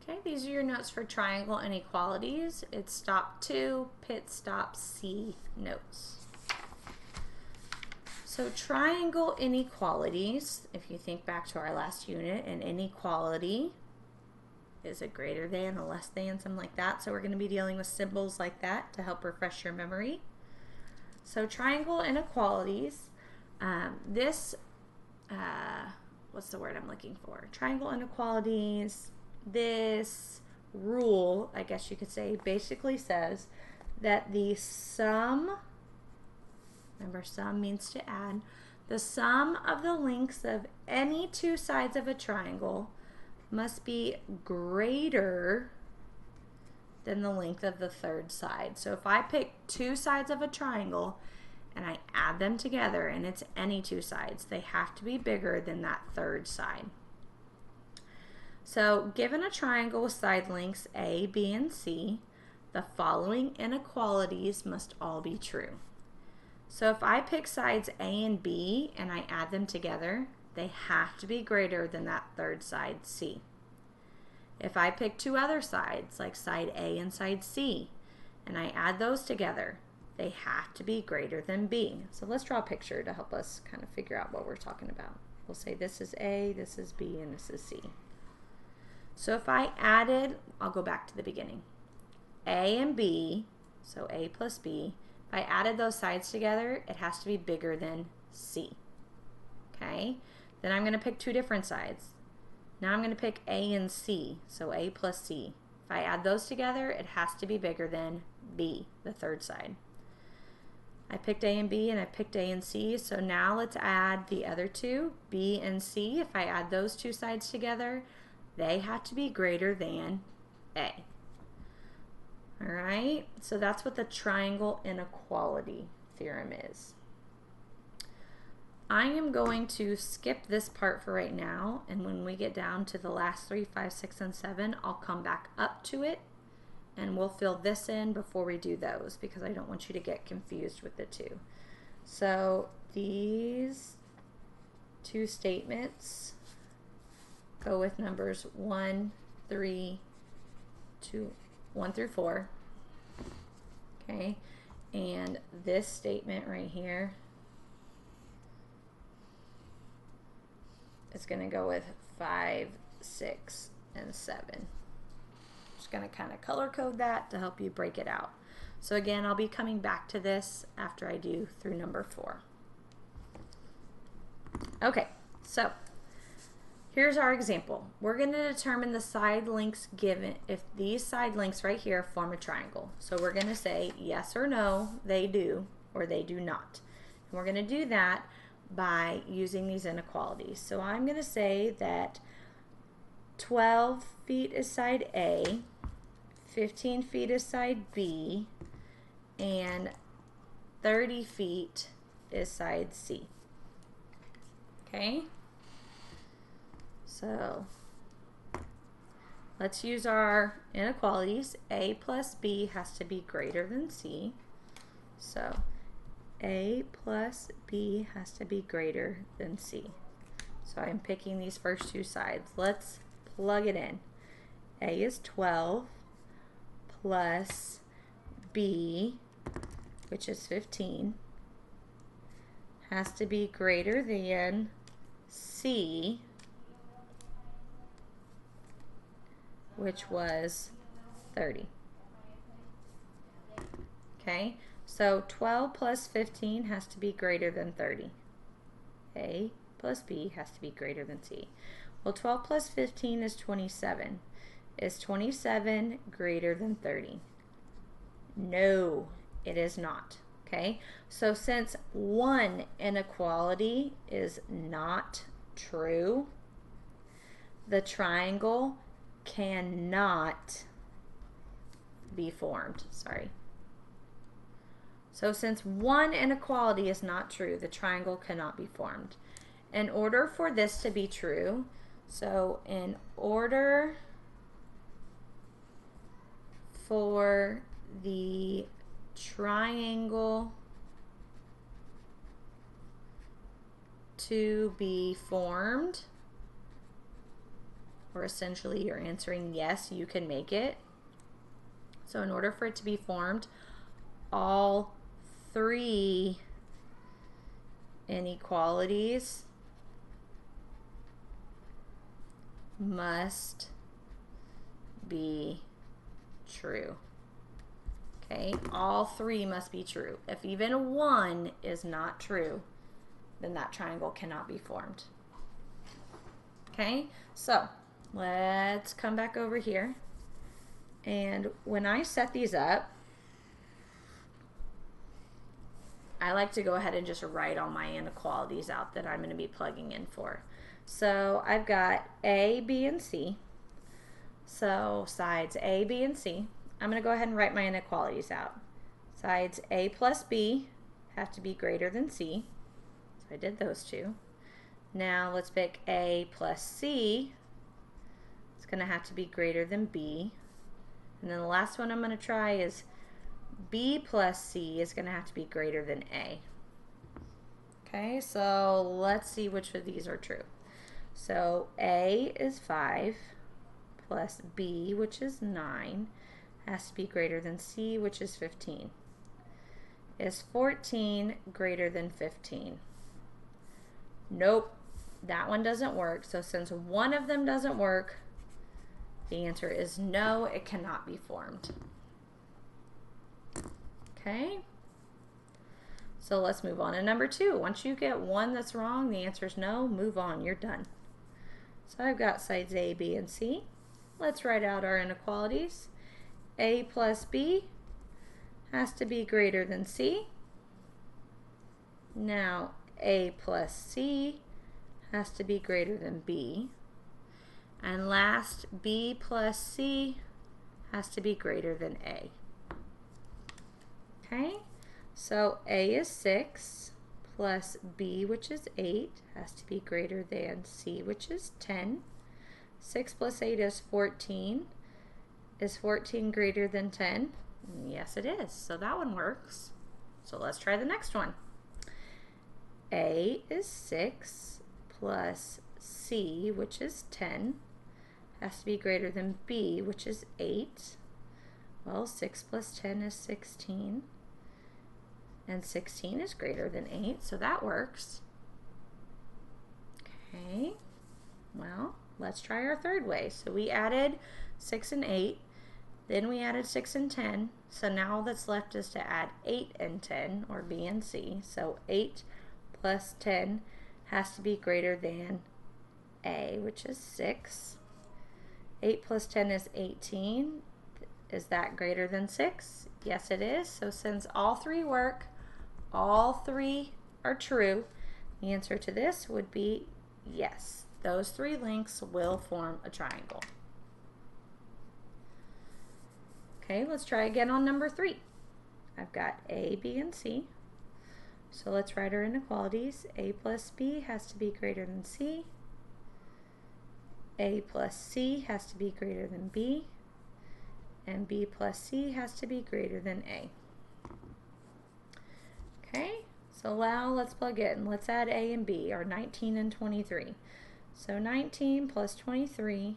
Okay, these are your notes for triangle inequalities. It's stop 2, pit stop C notes. So triangle inequalities, if you think back to our last unit, an inequality is a greater than, a less than, something like that. So we're going to be dealing with symbols like that to help refresh your memory. So triangle inequalities, what's the word I'm looking for? Triangle inequalities, this rule, I guess you could say, basically says that the sum, remember sum means to add, the sum of the lengths of any two sides of a triangle must be greater than the length of the third side. So if I pick two sides of a triangle and I add them together, and it's any two sides, they have to be bigger than that third side. So given a triangle with side lengths A, B, and C, the following inequalities must all be true. So if I pick sides A and B and I add them together, they have to be greater than that third side, C. If I pick two other sides, like side A and side C, and I add those together, they have to be greater than B. So let's draw a picture to help us kind of figure out what we're talking about. We'll say this is A, this is B, and this is C. So if I added, I'll go back to the beginning, A and B, so A plus B, if I added those sides together, it has to be bigger than C. Okay? Then I'm going to pick two different sides. Now I'm going to pick A and C, so A plus C. If I add those together, it has to be bigger than B, the third side. I picked A and B and I picked A and C, so now let's add the other two, B and C. If I add those two sides together, they have to be greater than A. All right, so that's what the triangle inequality theorem is. I am going to skip this part for right now, and when we get down to the last 3, 5, 6, and 7, I'll come back up to it, and we'll fill this in before we do those, because I don't want you to get confused with the two. So these two statements go with numbers 1 through 4. Okay, and this statement right here is going to go with 5, 6, and 7. Just going to kind of color code that to help you break it out. So again, I'll be coming back to this after I do through number 4. Okay, so here's our example. We're going to determine the side lengths given if these side lengths right here form a triangle. So we're going to say yes or no, they do, or they do not. And we're going to do that by using these inequalities. So I'm going to say that 12 feet is side A, 15 feet is side B, and 30 feet is side C. Okay? So let's use our inequalities. A plus B has to be greater than C. So A plus B has to be greater than C. So I'm picking these first two sides. Let's plug it in. A is 12 plus B, which is 15, has to be greater than C, which was 30. Okay, so 12 plus 15 has to be greater than 30. A plus B has to be greater than C. Well, 12 plus 15 is 27. Is 27 greater than 30? No, it is not. Okay, so since one inequality is not true, the triangle cannot be formed. Sorry. So since one inequality is not true, the triangle cannot be formed. In order for this to be true, so in order for the triangle to be formed, or essentially you're answering yes, you can make it. So in order for it to be formed, all three inequalities must be true. Okay, all three must be true. If even one is not true, then that triangle cannot be formed. Okay, so let's come back over here. And when I set these up, I like to go ahead and just write all my inequalities out that I'm going to be plugging in for. So I've got A, B, and C. So sides A, B, and C. I'm going to go ahead and write my inequalities out. Sides A plus B have to be greater than C. So I did those two. Now let's pick A plus C. It's going to have to be greater than B. And then the last one I'm going to try is B plus C is going to have to be greater than A. Okay, so let's see which of these are true. So A is 5 plus B, which is 9, has to be greater than C, which is 15. Is 14 greater than 15? Nope, that one doesn't work. So since one of them doesn't work, the answer is no, it cannot be formed. Okay, so let's move on to number 2. Once you get one that's wrong, the answer is no, move on, you're done. So I've got sides A, B, and C. Let's write out our inequalities. A plus B has to be greater than C. Now A plus C has to be greater than B. And last, B plus C has to be greater than A. Okay, so A is 6 plus B, which is 8, has to be greater than C, which is 10. 6 plus 8 is 14. Is 14 greater than 10? Yes, it is. So that one works. So let's try the next one. A is 6 plus C, which is 10, has to be greater than B, which is 8. Well, 6 plus 10 is 16. And 16 is greater than 8, so that works. Okay, well, let's try our third way. So we added 6 and 8, then we added 6 and 10, so now all that's left is to add 8 and 10, or B and C. So 8 plus 10 has to be greater than A, which is 6. 8 plus 10 is 18. Is that greater than 6? Yes, it is. So since all three work, all three are true, the answer to this would be yes. Those three lengths will form a triangle. Okay, let's try again on number 3. I've got A, B, and C. So let's write our inequalities. A plus B has to be greater than C. A plus C has to be greater than B. And B plus C has to be greater than A. Okay, so now let's plug in. Let's add A and B, or 19 and 23. So 19 plus 23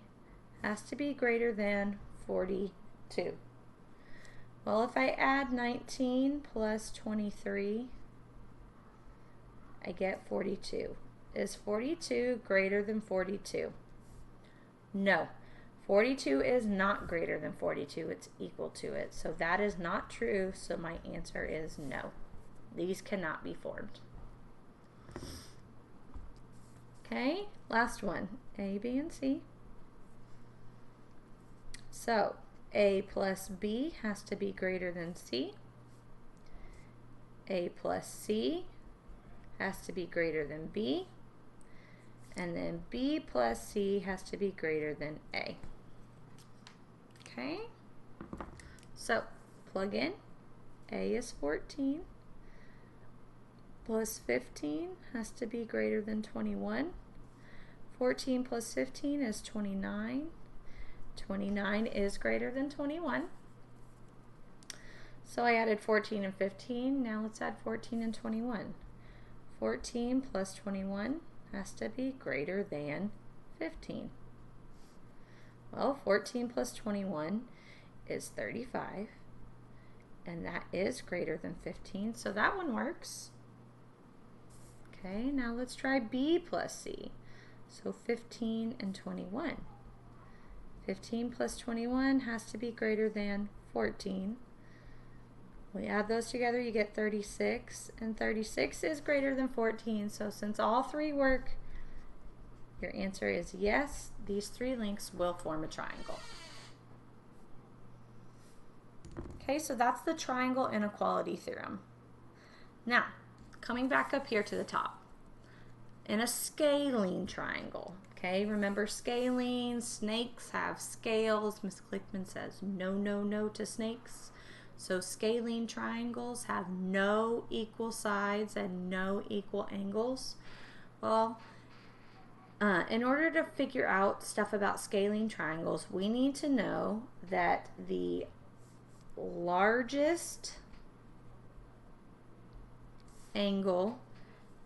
has to be greater than 42. Well, if I add 19 plus 23, I get 42. Is 42 greater than 42? No. 42 is not greater than 42, it's equal to it. So that is not true, so my answer is no. These cannot be formed. Okay, last one, A, B, and C. So A plus B has to be greater than C. A plus C has to be greater than B. And then B plus C has to be greater than A. Okay, so plug in. A is 14 plus 15 has to be greater than 21. 14 plus 15 is 29. 29 is greater than 21. So I added 14 and 15. Now let's add 14 and 21. 14 plus 21 has to be greater than 15. Well, 14 plus 21 is 35, and that is greater than 15, so that one works. Okay, now let's try B plus C. So 15 and 21. 15 plus 21 has to be greater than 14. We add those together, you get 36, and 36 is greater than 14. So since all three work, your answer is yes, these three links will form a triangle. Okay, so that's the triangle inequality theorem. Now, coming back up here to the top, in a scalene triangle, okay, remember scalene, snakes have scales. Ms. Clickman says no, no, no to snakes. So scalene triangles have no equal sides and no equal angles. Well, in order to figure out stuff about scalene triangles, we need to know that the largest angle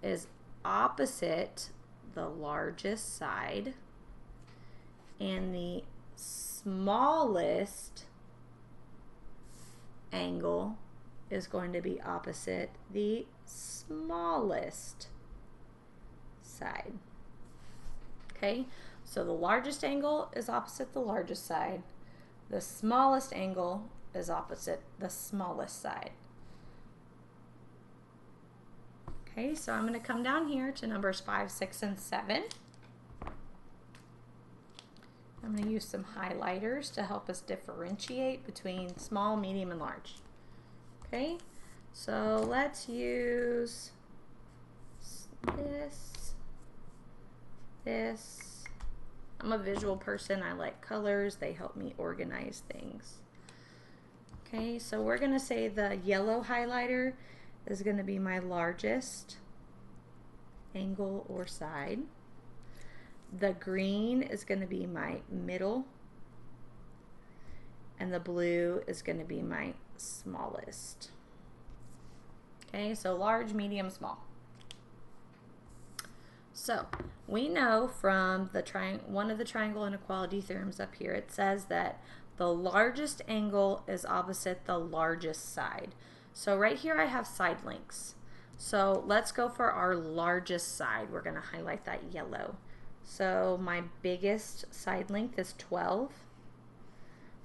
is opposite the largest side, and the smallest angle is going to be opposite the smallest side. Okay, so the largest angle is opposite the largest side. The smallest angle is opposite the smallest side. Okay, so I'm going to come down here to numbers 5, 6, and 7. I'm going to use some highlighters to help us differentiate between small, medium, and large. Okay, so let's use this. I'm a visual person. I like colors. They help me organize things. Okay, so we're going to say the yellow highlighter is going to be my largest angle or side. The green is going to be my middle, and the blue is going to be my smallest. Okay, so large, medium, small. So we know from the one of the triangle inequality theorems up here, it says that the largest angle is opposite the largest side. So right here I have side links. So let's go for our largest side. We're going to highlight that yellow. So my biggest side length is 12.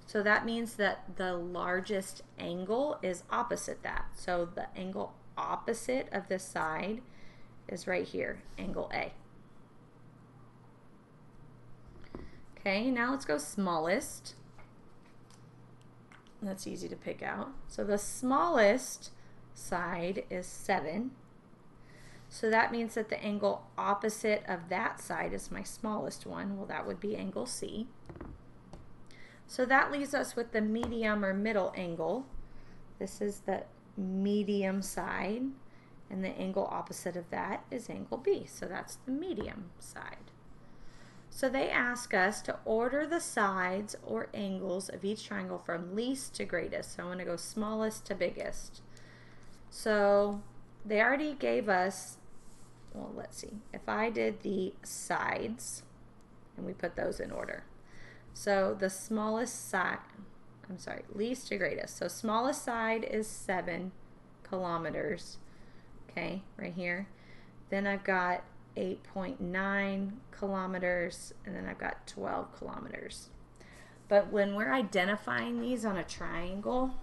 So that means that the largest angle is opposite that. So the angle opposite of this side is right here, angle A. Okay, now let's go smallest. That's easy to pick out. So the smallest side is 7. So that means that the angle opposite of that side is my smallest one. Well, that would be angle C. So that leaves us with the medium or middle angle. This is the medium side, and the angle opposite of that is angle B. So that's the medium side. So they ask us to order the sides or angles of each triangle from least to greatest. So I'm going to go smallest to biggest. So they already gave us, well, let's see. If I did the sides, and we put those in order. So the smallest side, I'm sorry, least to greatest. So smallest side is 7 kilometers. Okay, right here. Then I've got 8.9 kilometers, and then I've got 12 kilometers. But when we're identifying these on a triangle,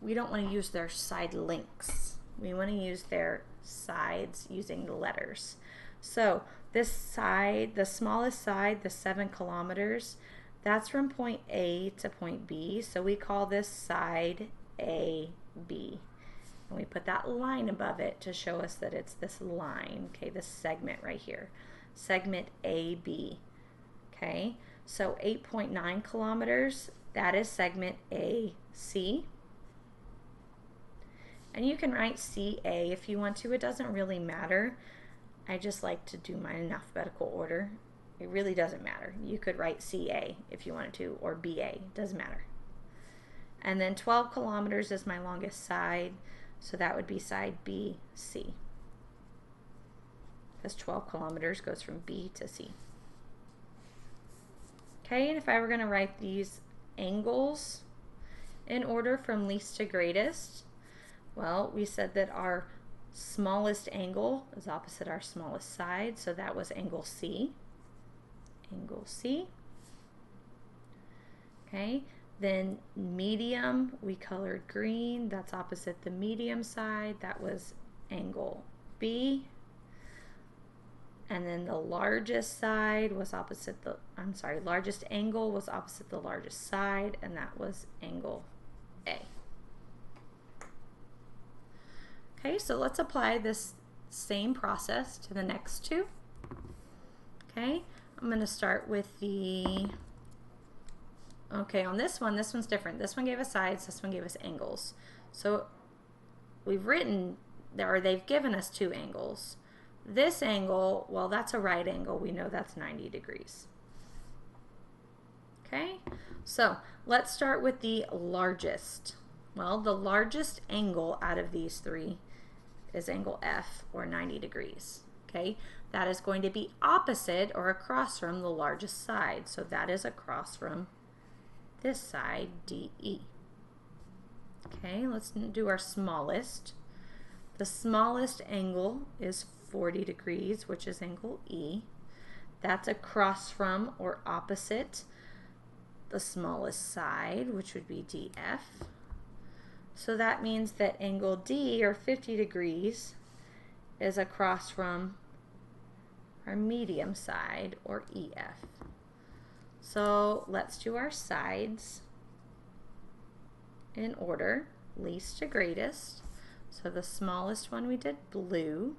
we don't want to use their side links. We want to use their sides using the letters. So this side, the smallest side, the 7 kilometers, that's from point A to point B. So we call this side AB. And we put that line above it to show us that it's this line, okay, this segment right here, segment AB, okay? So 8.9 kilometers, that is segment AC. And you can write CA if you want to. It doesn't really matter. I just like to do mine in alphabetical order. It really doesn't matter. You could write CA if you wanted to, or BA, it doesn't matter. And then 12 kilometers is my longest side. So that would be side BC, because 12 kilometers goes from B to C. Okay, and if I were going to write these angles in order from least to greatest, well, we said that our smallest angle is opposite our smallest side, so that was angle C. Angle C. Okay, then medium, we colored green, that's opposite the medium side, that was angle B. And then the largest side was opposite the, largest angle was opposite the largest side, and that was angle A. Okay, so let's apply this same process to the next two. Okay, I'm going to start with the, okay, on this one's different. This one gave us sides, this one gave us angles. So we've written, or they've given us two angles. This angle, well, that's a right angle. We know that's 90 degrees. Okay, so let's start with the largest. Well, the largest angle out of these three is angle F, or 90 degrees. Okay, that is going to be opposite or across from the largest side. So that is across from this side, DE. Okay, let's do our smallest. The smallest angle is 40 degrees, which is angle E. That's across from or opposite the smallest side, which would be DF. So that means that angle D, or 50 degrees, is across from our medium side, or EF. So let's do our sides in order, least to greatest. So the smallest one we did blue.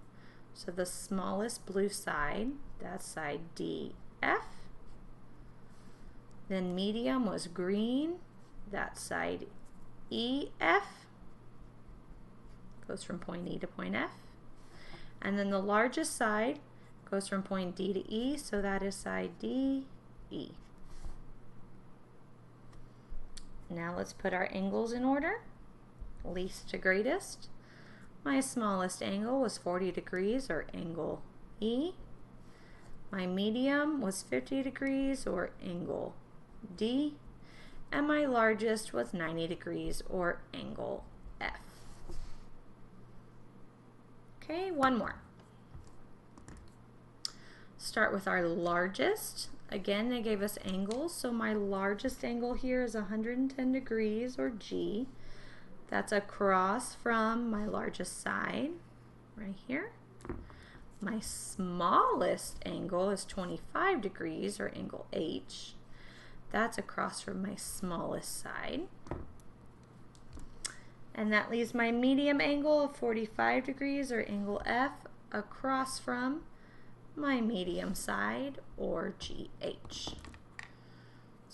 So the smallest blue side, that's side DF. Then medium was green, that's side EF. Goes from point E to point F. And then the largest side goes from point D to E, so that is side DE. Now let's put our angles in order, least to greatest. My smallest angle was 40 degrees, or angle E. My medium was 50 degrees, or angle D. And my largest was 90 degrees, or angle F. Okay, one more. Start with our largest. Again, they gave us angles, so my largest angle here is 110 degrees, or G. That's across from my largest side, right here. My smallest angle is 25 degrees, or angle H. That's across from my smallest side. And that leaves my medium angle of 45 degrees, or angle F, across from my medium side, or GH.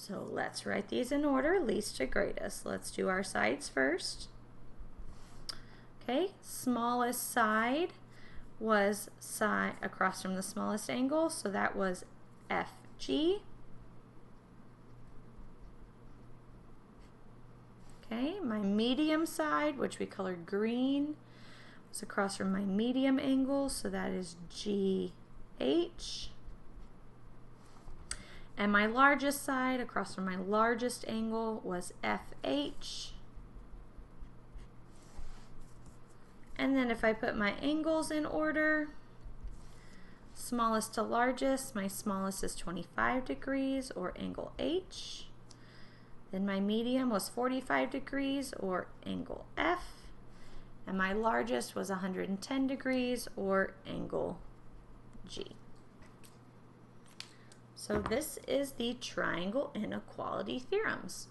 So let's write these in order, least to greatest. Let's do our sides first. Okay, smallest side was side across from the smallest angle, so that was FG. Okay, my medium side, which we colored green, was across from my medium angle, so that is GH. And my largest side, across from my largest angle, was FH. And then if I put my angles in order, smallest to largest, my smallest is 25 degrees, or angle H. Then my medium was 45 degrees, or angle F. And my largest was 110 degrees, or angle G. So this is the triangle inequality theorems.